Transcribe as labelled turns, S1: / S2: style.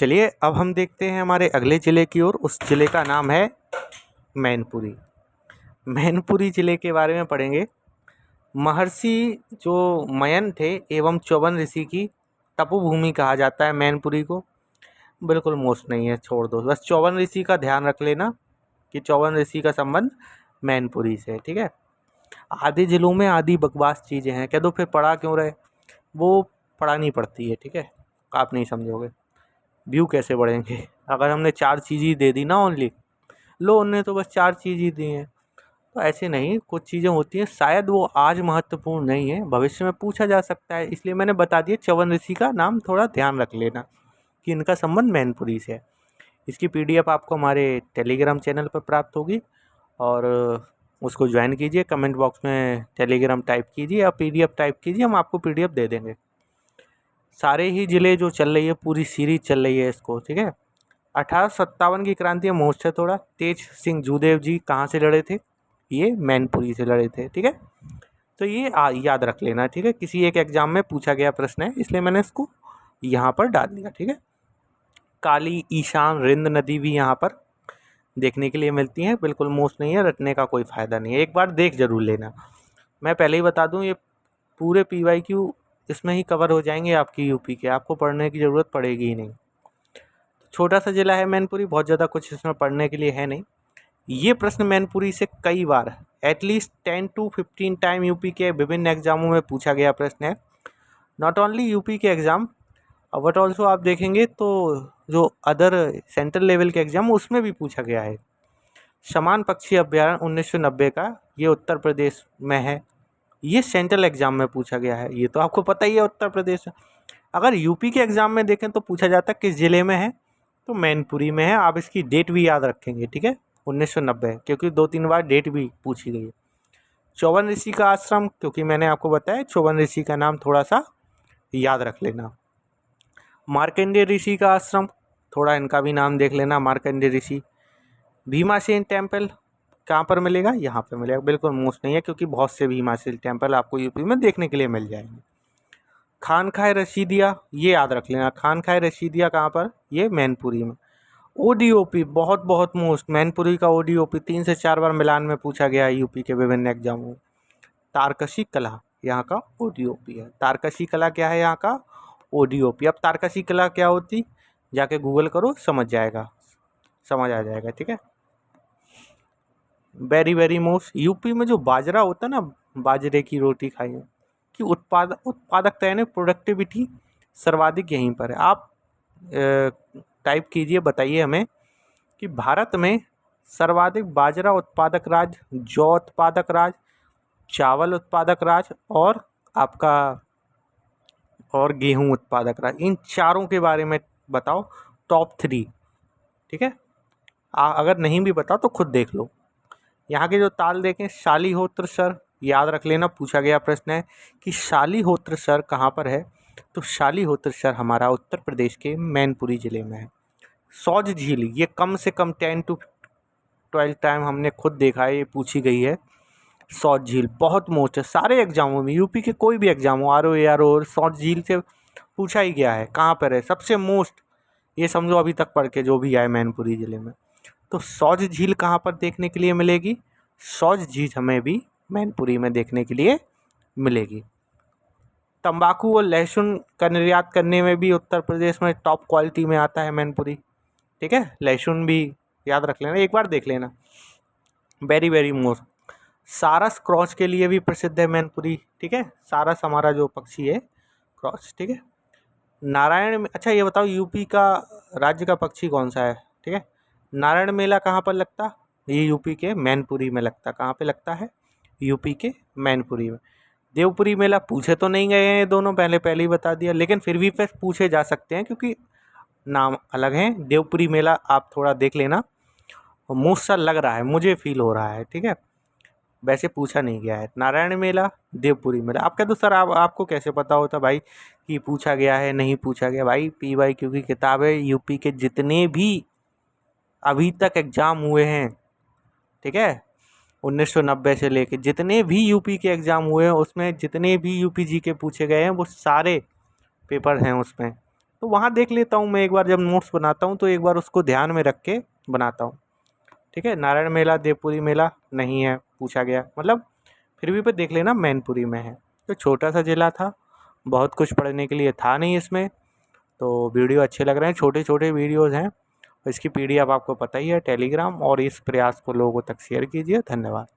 S1: चलिए अब हम देखते हैं हमारे अगले ज़िले की ओर। उस ज़िले का नाम है मैनपुरी। मैनपुरी ज़िले के बारे में पढ़ेंगे। महर्षि जो मयन थे एवं च्यवन ऋषि की तपोभूमि कहा जाता है मैनपुरी को। बिल्कुल मोस्ट नहीं है, छोड़ दो, बस च्यवन ऋषि का ध्यान रख लेना कि च्यवन ऋषि का संबंध मैनपुरी से है। ठीक है। आधे ज़िलों में आधी बकवास चीज़ें हैं, कह दो फिर पढ़ा क्यों रहे, वो पढ़ानी पड़ती है। ठीक है, आप नहीं समझोगे, व्यू कैसे बढ़ेंगे अगर हमने 4 चीज़ ही दे दी ना ओनली। लो उनने तो बस 4 चीज़ ही दी हैं, तो ऐसे नहीं, कुछ चीज़ें होती हैं शायद वो आज महत्वपूर्ण नहीं है, भविष्य में पूछा जा सकता है, इसलिए मैंने बता दिया। च्यवन ऋषि का नाम थोड़ा ध्यान रख लेना कि इनका संबंध मैनपुरी से है। इसकी पीडीएफ आपको हमारे टेलीग्राम चैनल पर प्राप्त होगी और उसको ज्वाइन कीजिए। कमेंट बॉक्स में टेलीग्राम टाइप कीजिए या पीडीएफ टाइप कीजिए, हम आपको पीडीएफ दे देंगे। सारे ही ज़िले जो चल रही है, पूरी सीरीज चल रही है इसको। ठीक है। 1857 की क्रांति में मोस्ट है थोड़ा। तेज सिंह जूदेव जी कहाँ से लड़े थे? ये मैनपुरी से लड़े थे। ठीक है, तो ये याद रख लेना। ठीक है, किसी एक एग्जाम में पूछा गया प्रश्न है, इसलिए मैंने इसको यहाँ पर डाल दिया। ठीक है। काली, ईशान, रिंद नदी भी यहाँ पर देखने के लिए मिलती हैं। बिल्कुल मोस्ट नहीं है, रटने का कोई फ़ायदा नहीं है, एक बार देख जरूर लेना। मैं पहले ही बता दूँ, ये पूरे PYQ इसमें ही कवर हो जाएंगे आपकी यूपी के, आपको पढ़ने की ज़रूरत पड़ेगी ही नहीं। छोटा सा जिला है मैनपुरी, बहुत ज़्यादा कुछ इसमें पढ़ने के लिए है नहीं। ये प्रश्न मैनपुरी से कई बार एटलीस्ट 10 to 15 टाइम यूपी के विभिन्न एग्जामों में पूछा गया प्रश्न है। नॉट ओनली यूपी के एग्ज़ाम बट ऑल्सो आप देखेंगे तो जो अदर सेंट्रल लेवल के एग्ज़ाम उसमें भी पूछा गया है। समान पक्षी अभ्यारण्य 1990 का, ये उत्तर प्रदेश में है। ये सेंट्रल एग्ज़ाम में पूछा गया है, ये तो आपको पता ही है उत्तर प्रदेश। अगर यूपी के एग्ज़ाम में देखें तो पूछा जाता है किस ज़िले में है, तो मैनपुरी में है। आप इसकी डेट भी याद रखेंगे। ठीक है, 1990, क्योंकि 2-3 बार डेट भी पूछी गई है। च्यवन ऋषि का आश्रम, क्योंकि मैंने आपको बताया च्यवन ऋषि का नाम थोड़ा सा याद रख लेना। मार्कंडेय ऋषि का आश्रम, थोड़ा इनका भी नाम देख लेना, मार्कंडेय ऋषि। भीमासेन टेम्पल कहाँ पर मिलेगा? यहाँ पर मिलेगा। बिल्कुल मोस्ट नहीं है, क्योंकि बहुत से भीमासेन टेम्पल आपको यूपी में देखने के लिए मिल जाएंगे। खानखाए रशीदिया, ये याद रख लेना, खानखाए रशीदिया कहाँ पर? ये मैनपुरी में। ODOP बहुत बहुत मोस्ट, मैनपुरी का ODOP 3 से 4 बार मिलान में पूछा गया है यूपी के विभिन्न एग्जामों में। तारकशी कला यहाँ का ODOP है। तारकशी कला क्या है? यहाँ का ODOP। अब तारकशी कला क्या होती, जाके गूगल करो, समझ जाएगा, समझ आ जाएगा। ठीक है। वेरी वेरी मोस्ट, यूपी में जो बाजरा होता है ना, बाजरे की रोटी खाई कि उत्पादकता यानी प्रोडक्टिविटी सर्वाधिक यहीं पर है। आप टाइप कीजिए, बताइए हमें कि भारत में सर्वाधिक बाजरा उत्पादक राज्य, जौ उत्पादक राज्य, चावल उत्पादक राज्य और आपका और गेहूं उत्पादक राज्य, इन चारों के बारे में बताओ, टॉप 3। ठीक है, अगर नहीं भी बताओ तो खुद देख लो। यहाँ के जो ताल देखें, शालीहोत्र सर, याद रख लेना, पूछा गया प्रश्न है कि शालीहोत्र सर कहाँ पर है, तो शालीहोत्र सर हमारा उत्तर प्रदेश के मैनपुरी ज़िले में है। सौज झील, ये कम से कम 10 to 12 टाइम हमने खुद देखा है, ये पूछी गई है। सौज झील बहुत मोस्ट है, सारे एग्जामों में, यूपी के कोई भी एग्जाम हो, RO ARO, सौज झील से पूछा ही गया है कहाँ पर है, सबसे मोस्ट। ये समझो अभी तक पढ़ के जो भी आए मैनपुरी ज़िले में। तो सौज झील कहाँ पर देखने के लिए मिलेगी? सौज झील हमें भी मैनपुरी में देखने के लिए मिलेगी। तंबाकू और लहसुन का निर्यात करने में भी उत्तर प्रदेश में टॉप क्वालिटी में आता है मैनपुरी। ठीक है, लहसुन भी याद रख लेना, एक बार देख लेना। वेरी वेरी मोस्ट, सारस क्रॉस के लिए भी प्रसिद्ध है मैनपुरी। ठीक है, सारस हमारा जो पक्षी है, क्रॉस। ठीक है, नारायण, अच्छा ये बताओ यूपी का राज्य का पक्षी कौन सा है? ठीक है, नारायण मेला कहाँ पर लगता? ये यूपी के मैनपुरी में लगता। कहाँ पे लगता है? यूपी के मैनपुरी में। देवपुरी मेला पूछे तो नहीं गए हैं ये दोनों, पहले ही बता दिया, लेकिन फिर भी पूछे जा सकते हैं क्योंकि नाम अलग हैं। देवपुरी मेला आप थोड़ा देख लेना, मोस्ट सा लग रहा है, मुझे फील हो रहा है। ठीक है, वैसे पूछा नहीं गया है। नारायण मेला, देवपुरी मेला। आप कह दो सर आपको कैसे पता होता भाई कि पूछा गया है नहीं पूछा गया? भाई PYQ की किताब है, यूपी के जितने भी अभी तक एग्ज़ाम हुए हैं, ठीक है, 1990 से लेके जितने भी यूपी के एग्ज़ाम हुए हैं, उसमें जितने भी UP GK पूछे गए हैं वो सारे पेपर हैं उसमें। तो वहाँ देख लेता हूँ मैं एक बार, जब नोट्स बनाता हूँ तो एक बार उसको ध्यान में रख के बनाता हूँ। ठीक है, नारायण मेला देवपुरी मेला नहीं है पूछा गया, मतलब फिर भी पे देख लेना मैनपुरी में है। तो छोटा सा ज़िला था, बहुत कुछ पढ़ने के लिए था नहीं इसमें। तो वीडियो अच्छे लग रहे हैं, छोटे छोटे वीडियोज़ हैं। इसकी PDF आपको पता ही है टेलीग्राम, और इस प्रयास को लोगों तक शेयर कीजिए। धन्यवाद।